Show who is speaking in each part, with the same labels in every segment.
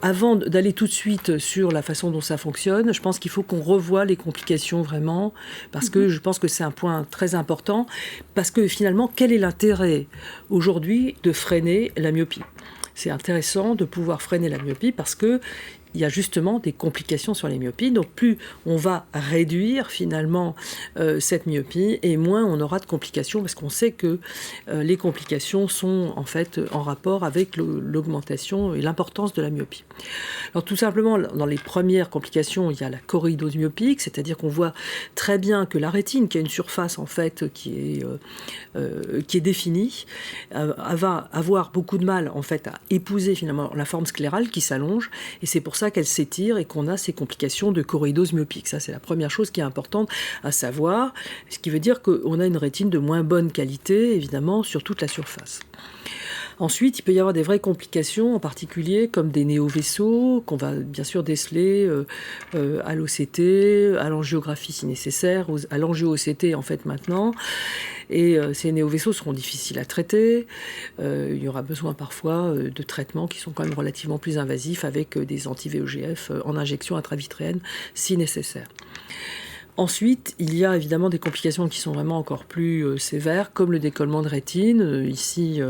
Speaker 1: avant d'aller tout de suite sur la façon dont ça fonctionne, je pense qu'il faut qu'on revoie les complications vraiment, parce que je pense que c'est un point très important, parce que finalement, quel est l'intérêt aujourd'hui de freiner la myopie ? C'est intéressant de pouvoir freiner la myopie parce que il y a justement des complications sur les myopies. Donc plus on va réduire finalement cette myopie et moins on aura de complications parce qu'on sait que les complications sont en fait en rapport avec l'augmentation et l'importance de la myopie. Alors tout simplement, dans les premières complications, il y a la choroïdose myopique, c'est-à-dire qu'on voit très bien que la rétine, qui a une surface en fait qui est définie, va avoir beaucoup de mal en fait à épouser finalement la forme sclérale qui s'allonge et c'est pour ça qu'elle s'étire et qu'on a ces complications de choroïdose myopique. Ça, c'est la première chose qui est importante à savoir, ce qui veut dire qu'on a une rétine de moins bonne qualité, évidemment, sur toute la surface. Ensuite, il peut y avoir des vraies complications, en particulier comme des néovaisseaux, qu'on va bien sûr déceler à l'OCT, à l'angiographie si nécessaire, à l'angio-OCT en fait maintenant. Et ces néovaisseaux seront difficiles à traiter. Il y aura besoin parfois de traitements qui sont quand même relativement plus invasifs avec des anti-VEGF en injection intravitréenne si nécessaire. Ensuite, il y a évidemment des complications qui sont vraiment encore plus sévères, comme le décollement de rétine. Ici,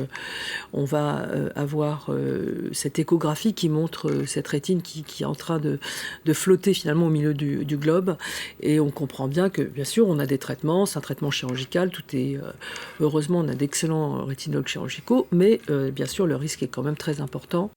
Speaker 1: on va avoir cette échographie qui montre cette rétine qui est en train de flotter finalement au milieu du globe. Et on comprend bien que, bien sûr, on a des traitements, c'est un traitement chirurgical, heureusement, on a d'excellents rétinologues chirurgicaux, mais bien sûr, le risque est quand même très important